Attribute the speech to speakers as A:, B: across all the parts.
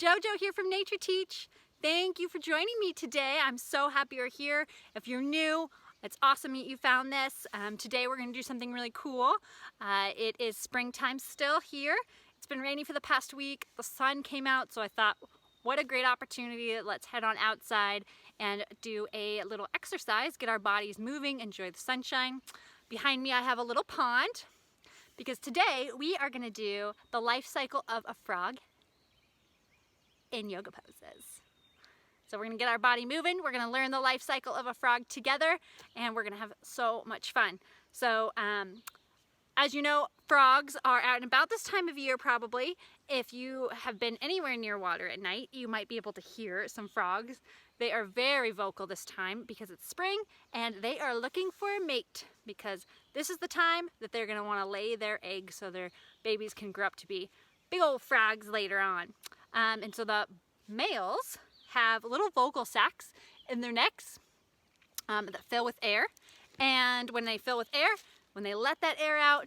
A: JoJo here from Nature Teach. Thank you for joining me today. I'm so happy you're here. If you're new, it's awesome that you found this. Today we're going to do something really cool. It is springtime still here. It's been rainy for the past week. The sun came out, so I thought, what a great opportunity. Let's head on outside and do a little exercise, get our bodies moving, enjoy the sunshine. Behind me I have a little pond because today we are going to do the life cycle of a frog in yoga poses. So we're going to get our body moving, we're going to learn the life cycle of a frog together, and we're going to have so much fun. So as you know, frogs are out and about this time of year probably. If you have been anywhere near water at night, you might be able to hear some frogs. They are very vocal this time because it's spring and they are looking for a mate because this is the time that they're going to want to lay their eggs so their babies can grow up to be big old frogs later on. And so the males have little vocal sacs in their necks that fill with air. And when they fill with air, when they let that air out,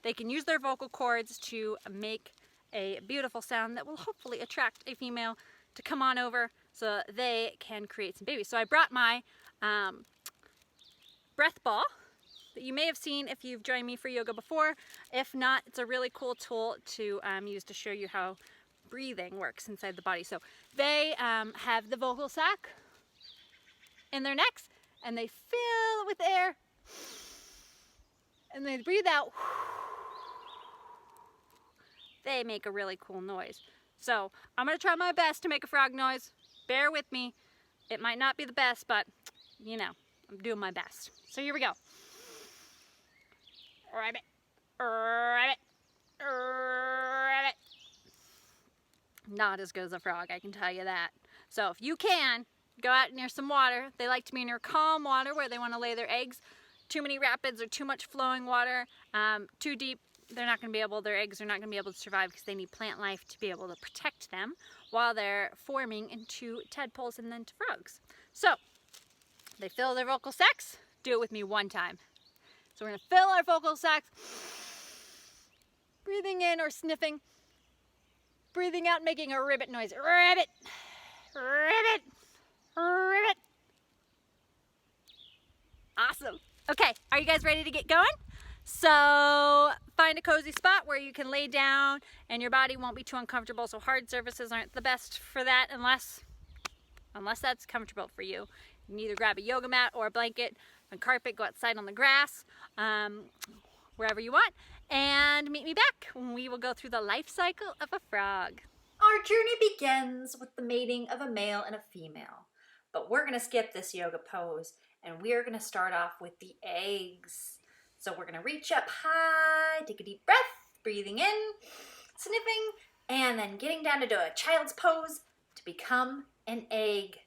A: they can use their vocal cords to make a beautiful sound that will hopefully attract a female to come on over so they can create some babies. So I brought my breath ball that you may have seen if you've joined me for yoga before. If not, it's a really cool tool to use to show you how breathing works inside the body. So they have the vocal sac in their necks and they fill with air and they breathe out. They make a really cool noise. So I'm gonna try my best to make a frog noise. Bear with me. It might not be the best, but you know, I'm doing my best. So here we go. Rabbit, rabbit, rabbit. Not as good as a frog, I can tell you that. So if you can, go out near some water. They like to be near calm water where they want to lay their eggs. Too many rapids or too much flowing water, too deep, they're not going to be able, their eggs are not going to be able to survive because they need plant life to be able to protect them while they're forming into tadpoles and then to frogs. So they fill their vocal sacs. Do it with me one time. So we're going to fill our vocal sacs, breathing in or sniffing, breathing out, making a ribbit noise. Ribbit, ribbit, ribbit. Awesome. Okay, are you guys ready to get going? So find a cozy spot where you can lay down and your body won't be too uncomfortable. So hard surfaces aren't the best for that unless that's comfortable for you. You can either grab a yoga mat or a blanket, a carpet, go outside on the grass, wherever you want, and meet me back when we will go through the life cycle of a frog.
B: Our journey begins with the mating of a male and a female, but we're going to skip this yoga pose and we are going to start off with the eggs. So we're going to reach up high, take a deep breath, breathing in, sniffing, and then getting down to do a child's pose to become an egg.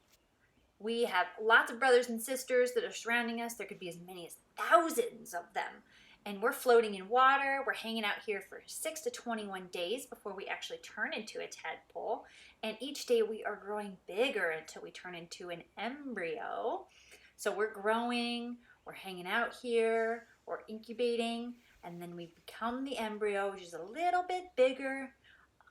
B: We have lots of brothers and sisters that are surrounding us. There could be as many as thousands of them. And we're floating in water. We're hanging out here for 6 to 21 days before we actually turn into a tadpole. And each day we are growing bigger until we turn into an embryo. So we're growing, we're hanging out here, we're incubating, and then we become the embryo, which is a little bit bigger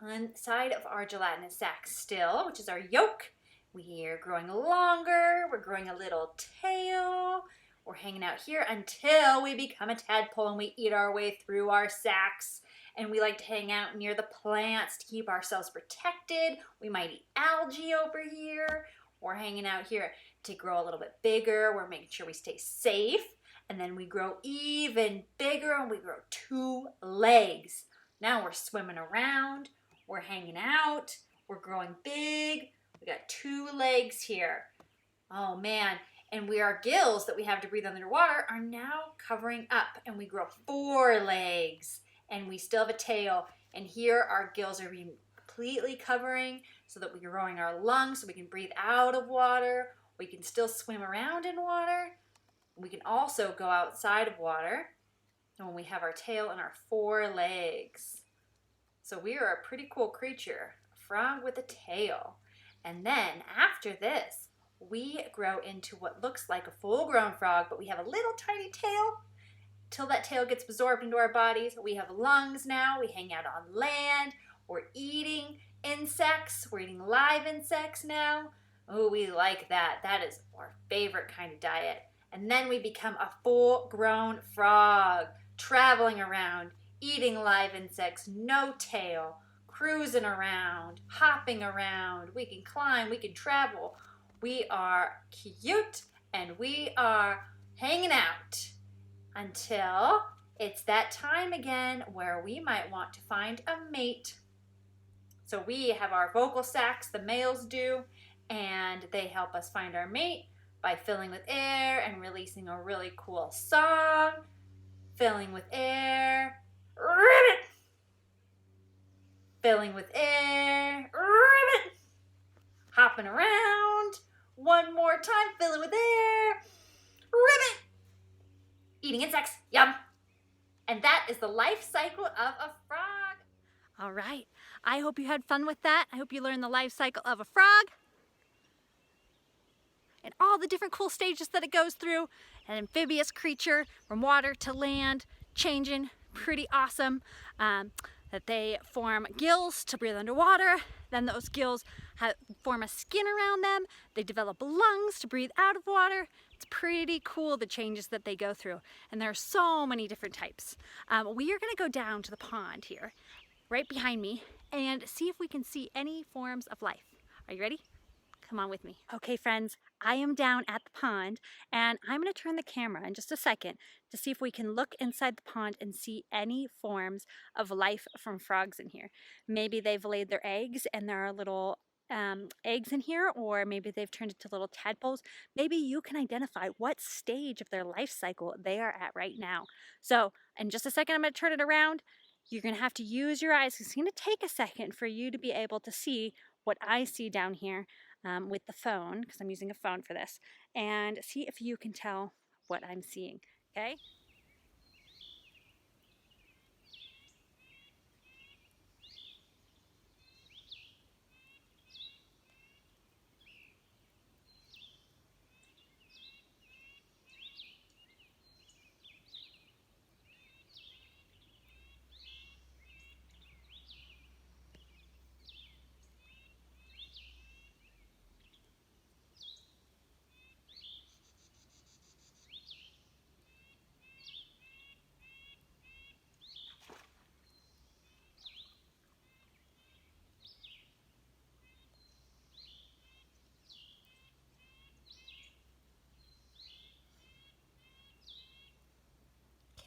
B: inside of our gelatinous sac still, which is our yolk. We are growing longer, we're growing a little tail, we're hanging out here until we become a tadpole and we eat our way through our sacs. And we like to hang out near the plants to keep ourselves protected. We might eat algae over here. We're hanging out here to grow a little bit bigger. We're making sure we stay safe. And then we grow even bigger and we grow 2 legs. Now we're swimming around. We're hanging out. We're growing big. We got 2 legs here. Oh man. And our gills that we have to breathe underwater are now covering up and we grow 4 legs and we still have a tail. And here our gills are being completely covering so that we're growing our lungs so we can breathe out of water. We can still swim around in water. We can also go outside of water when we have our tail and our 4 legs. So we are a pretty cool creature, a frog with a tail. And then after this, we grow into what looks like a full-grown frog, but we have a little tiny tail. Till that tail gets absorbed into our bodies, we have lungs now. We hang out on land. We're eating insects. We're eating live insects now. Oh, we like that. That is our favorite kind of diet. And then we become a full-grown frog, traveling around, eating live insects, no tail, cruising around, hopping around. We can climb, we can travel. We are cute and we are hanging out until it's that time again where we might want to find a mate. So we have our vocal sacs, the males do, and they help us find our mate by filling with air and releasing a really cool song. Filling with air, ribbit. Filling with air, ribbit. Hopping around, one more time, filling with air, ribbit. Eating insects, yum. And that is the life cycle of a frog.
A: All right, I hope you had fun with that. I hope you learned the life cycle of a frog and all the different cool stages that it goes through. An amphibious creature from water to land, changing, pretty awesome. That they form gills to breathe underwater. Then those gills form a skin around them. They develop lungs to breathe out of water. It's pretty cool the changes that they go through. And there are so many different types. We are gonna go down to the pond here, right behind me, and see if we can see any forms of life. Are you ready? Come on with me. Okay, friends, I am down at the pond, and I'm going to turn the camera in just a second to see if we can look inside the pond and see any forms of life from frogs in here. Maybe they've laid their eggs and there are little eggs in here, or maybe they've turned into little tadpoles. Maybe you can identify what stage of their life cycle they are at right now. So in just a second, I'm going to turn it around. You're going to have to use your eyes. It's going to take a second for you to be able to see what I see down here with the phone, because I'm using a phone for this, and see if you can tell what I'm seeing, okay?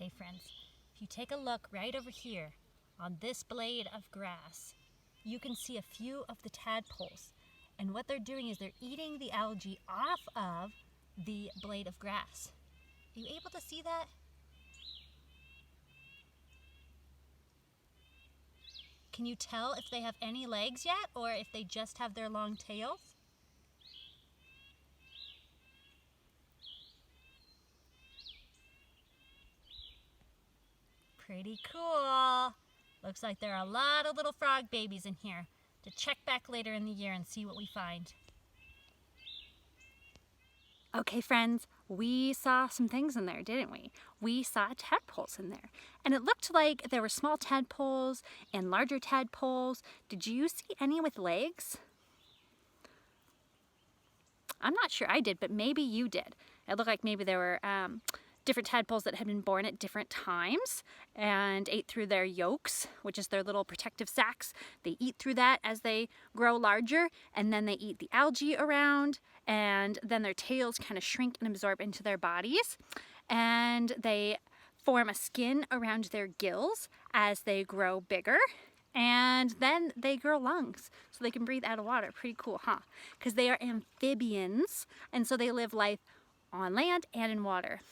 A: Okay, friends, if you take a look right over here on this blade of grass, you can see a few of the tadpoles. And what they're doing is they're eating the algae off of the blade of grass. Are you able to see that? Can you tell if they have any legs yet, or if they just have their long tails? Pretty cool. Looks like there are a lot of little frog babies in here. To check back later in the year and see what we find. Okay, friends, we saw some things in there, didn't we? We saw tadpoles in there. And it looked like there were small tadpoles and larger tadpoles. Did you see any with legs? I'm not sure I did, but maybe you did. It looked like maybe there were different tadpoles that had been born at different times and ate through their yolks, which is their little protective sacs. They eat through that as they grow larger, and then they eat the algae around, and then their tails kind of shrink and absorb into their bodies, and they form a skin around their gills as they grow bigger. And then they grow lungs so they can breathe out of water. Pretty cool, huh? Because they are amphibians, and so they live life on land and in water.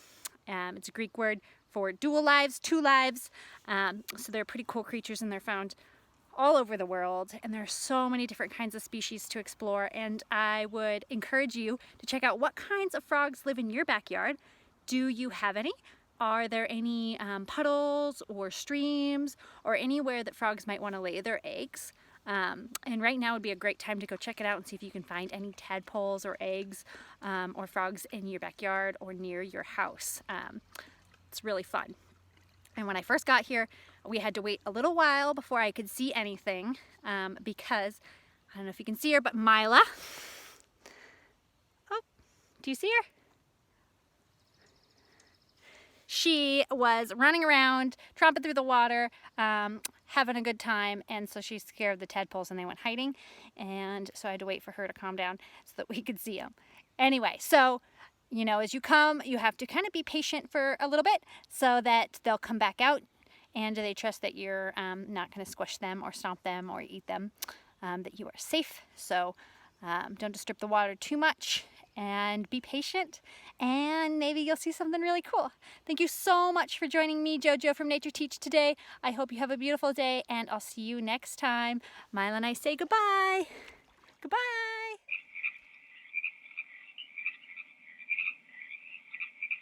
A: It's a Greek word for dual lives, two lives. So they're pretty cool creatures, and they're found all over the world. And there are so many different kinds of species to explore. And I would encourage you to check out what kinds of frogs live in your backyard. Do you have any? Are there any puddles or streams or anywhere that frogs might want to lay their eggs? And right now would be a great time to go check it out and see if you can find any tadpoles or eggs or frogs in your backyard or near your house. It's really fun. And when I first got here, we had to wait a little while before I could see anything because, I don't know if you can see her, but Mila, oh, do you see her? She was running around, tromping through the water, having a good time, and so she scared the tadpoles and they went hiding, and so I had to wait for her to calm down so that we could see them. Anyway, so, you know, as you come, you have to kind of be patient for a little bit so that they'll come back out, and they trust that you're not going to squish them or stomp them or eat them, that you are safe. So don't disturb the water too much, and be patient, and maybe you'll see something really cool. Thank you so much for joining me, JoJo from Nature Teach today. I hope you have a beautiful day, and I'll see you next time. Mila and I say goodbye. Goodbye.